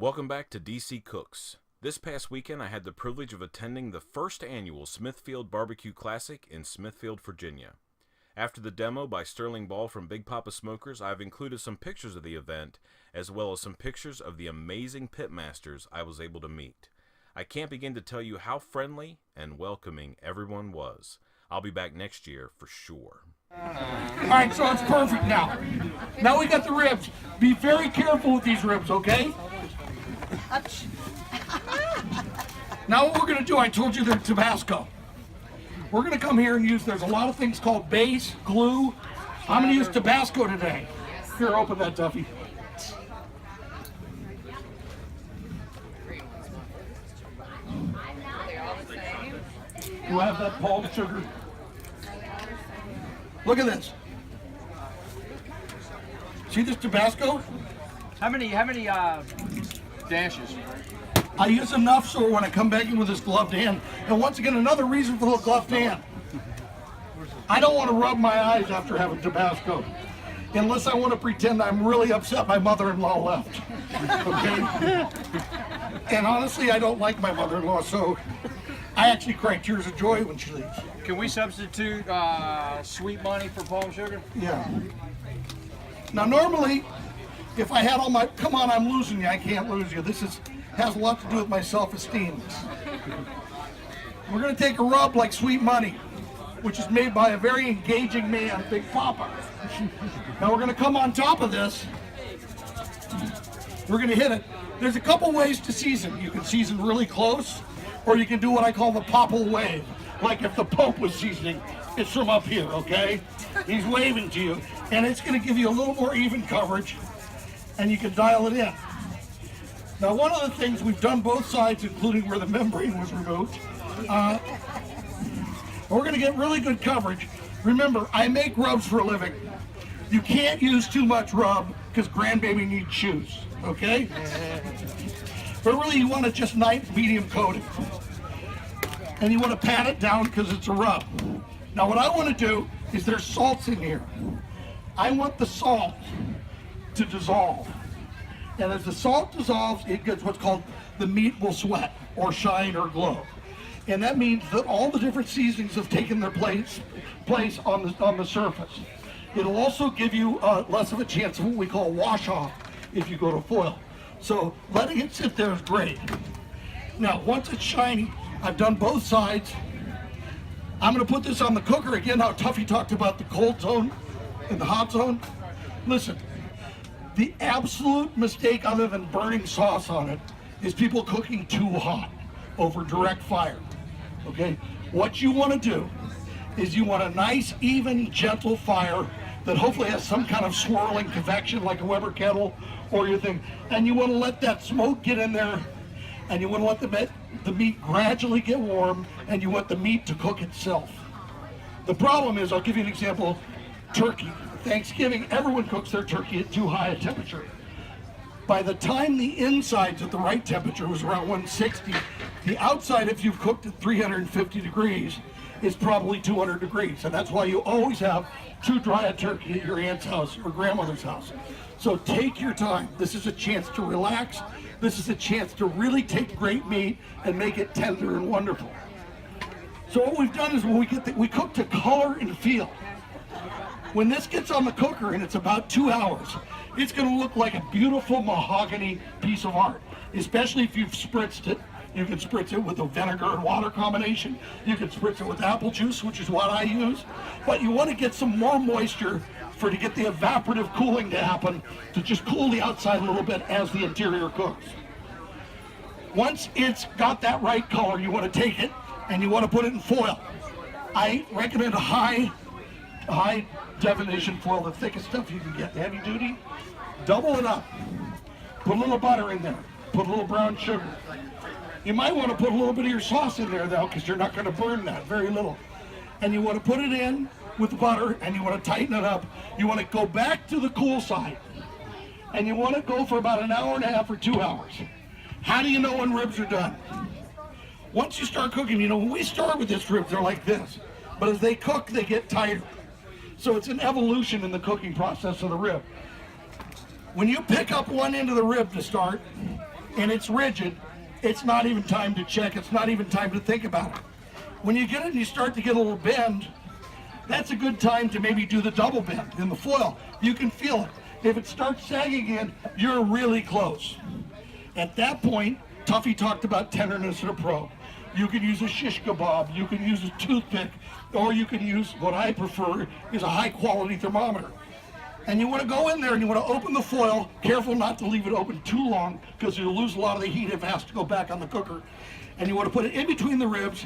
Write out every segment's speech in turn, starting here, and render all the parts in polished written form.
Welcome back to DC Cooks. This past weekend I had the privilege of attending the first annual Smithfield Barbecue Classic in Smithfield, Virginia. After the demo by Sterling Ball from Big Papa Smokers, I've included some pictures of the event, as well as some pictures of the amazing pitmasters I was able to meet. I can't begin to tell you how friendly and welcoming everyone was. I'll be back next year for sure. Alright, so it's perfect now. Now we got the ribs. Be very careful with these ribs, okay? Now what we're going to do, I told you they're Tabasco. We're going to come here and use, there's a lot of things called base, glue. I'm going to use Tabasco today. Here, open that, Duffy. You have that palm sugar. Look at this. See this Tabasco? How many dashes? I use enough so when I come back in with this gloved hand, and once again, another reason for the gloved hand. I don't want to rub my eyes after having Tabasco, unless I want to pretend I'm really upset my mother-in-law left, okay? And honestly, I don't like my mother-in-law, so I actually cry tears of joy when she leaves. Can we substitute sweet money for palm sugar? Yeah. Now normally, if I had all my, come on, I'm losing you, I can't lose you. This has a lot to do with my self-esteem. We're going to take a rub like Sweet Money, which is made by a very engaging man, Big Papa. Now we're going to come on top of this. We're going to hit it. There's a couple ways to season. You can season really close, or you can do what I call the Papal wave. Like if the Pope was seasoning, it's from up here, okay? He's waving to you, and it's going to give you a little more even coverage, and you can dial it in. Now, one of the things we've done both sides, including where the membrane was removed, we're going to get really good coverage. Remember, I make rubs for a living. You can't use too much rub because grandbaby needs shoes, okay? But really, you want to just nice medium coating. And you want to pat it down because it's a rub. Now, what I want to do is there's salts in here. I want the salt to dissolve. And as the salt dissolves, it gets what's called the meat will sweat or shine or glow. And that means that all the different seasonings have taken their place on the surface. It'll also give you less of a chance of what we call wash off if you go to foil. So letting it sit there is great. Now, once it's shiny, I've done both sides. I'm going to put this on the cooker again. How Tuffy talked about the cold zone and the hot zone. Listen. The absolute mistake other than burning sauce on it is people cooking too hot over direct fire, okay? What you want to do is you want a nice, even, gentle fire that hopefully has some kind of swirling convection like a Weber kettle or your thing, and you want to let that smoke get in there, and you want to let the meat gradually get warm, and you want the meat to cook itself. The problem is, I'll give you an example, turkey. Thanksgiving, everyone cooks their turkey at too high a temperature. By the time the inside's at the right temperature, was around 160, the outside, if you've cooked at 350 degrees, is probably 200 degrees. And that's why you always have too dry a turkey at your aunt's house or grandmother's house. So take your time. This is a chance to relax. This is a chance to really take great meat and make it tender and wonderful. So what we've done is when we cook to color and feel. When this gets on the cooker and it's about 2 hours, it's going to look like a beautiful mahogany piece of art, especially if you've spritzed it. You can spritz it with a vinegar and water combination. You can spritz it with apple juice, which is what I use. But you want to get some more moisture to get the evaporative cooling to happen, to just cool the outside a little bit as the interior cooks. Once it's got that right color, you want to take it and you want to put it in foil. I recommend a high definition foil, the thickest stuff you can get, heavy duty. Double it up. Put a little butter in there. Put a little brown sugar. You might want to put a little bit of your sauce in there though, because you're not going to burn that, very little. And you want to put it in with the butter and you want to tighten it up. You want to go back to the cool side. And you want to go for about an hour and a half or 2 hours. How do you know when ribs are done? Once you start cooking, you know, when we start with this ribs, they're like this. But as they cook, they get tighter. So it's an evolution in the cooking process of the rib. When you pick up one end of the rib to start, and it's rigid, it's not even time to check, it's not even time to think about it. When you get it and you start to get a little bend, that's a good time to maybe do the double bend in the foil. You can feel it. If it starts sagging in, you're really close. At that point, Tuffy talked about tenderness in a probe. You can use a shish kebab, you can use a toothpick, or you can use what I prefer is a high quality thermometer. And you want to go in there and you want to open the foil, careful not to leave it open too long because you'll lose a lot of the heat if it has to go back on the cooker. And you want to put it in between the ribs,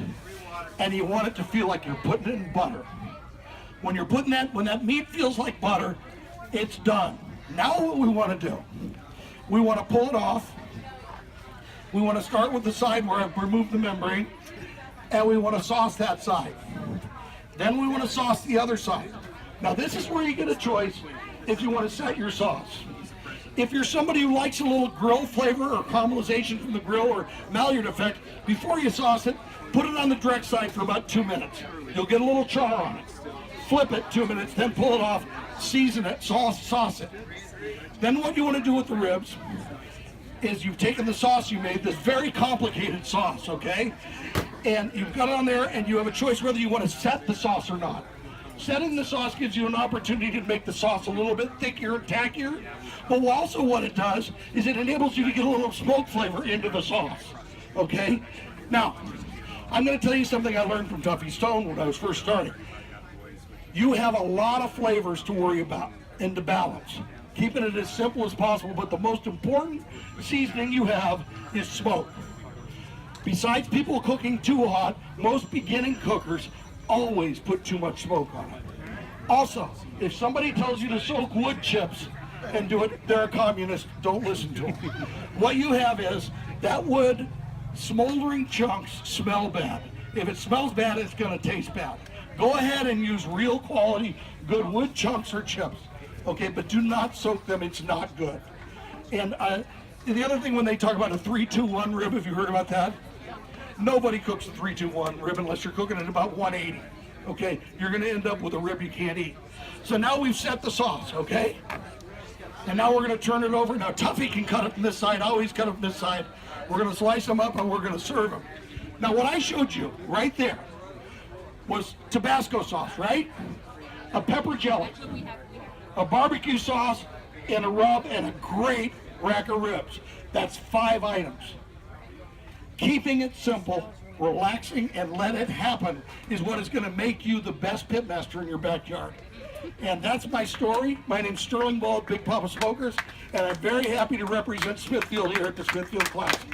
and you want it to feel like you're putting it in butter. When you're putting that, when that meat feels like butter, it's done. Now what we want to do, we want to pull it off. We want to start with the side where I've removed the membrane, and we want to sauce that side. Then we want to sauce the other side. Now this is where you get a choice if you want to set your sauce. If you're somebody who likes a little grill flavor or caramelization from the grill or Maillard effect, before you sauce it, put it on the direct side for about 2 minutes. You'll get a little char on it. Flip it 2 minutes, then pull it off, season it, sauce it. Then what you want to do with the ribs is you've taken the sauce you made, this very complicated sauce, okay? And you've got it on there, and you have a choice whether you want to set the sauce or not. Setting the sauce gives you an opportunity to make the sauce a little bit thicker and tackier, but also what it does is it enables you to get a little smoke flavor into the sauce, okay? Now, I'm going to tell you something I learned from Tuffy Stone when I was first starting. You have a lot of flavors to worry about and to balance. Keeping it as simple as possible, but the most important seasoning you have is smoke. Besides people cooking too hot, most beginning cookers always put too much smoke on it. Also, if somebody tells you to soak wood chips and do it, they're a communist, don't listen to them. What you have is that wood, smoldering chunks smell bad. If it smells bad, it's gonna taste bad. Go ahead and use real quality, good wood chunks or chips. Okay, but do not soak them, it's not good. And the other thing when they talk about a 3-2-1 rib, have you heard about that? Nobody cooks a 3-2-1 rib unless you're cooking at about 180. Okay, you're gonna end up with a rib you can't eat. So now we've set the sauce, okay? And now we're gonna turn it over. Now Tuffy can cut it from this side, I always cut it from this side. We're gonna slice them up and we're gonna serve them. Now what I showed you right there was Tabasco sauce, right? A pepper jelly, a barbecue sauce, and a rub, and a great rack of ribs. That's 5 items. Keeping it simple, relaxing, and let it happen is what is going to make you the best pitmaster in your backyard. And that's my story. My name's Sterling Ball at Big Papa Smokers, and I'm very happy to represent Smithfield here at the Smithfield Classic.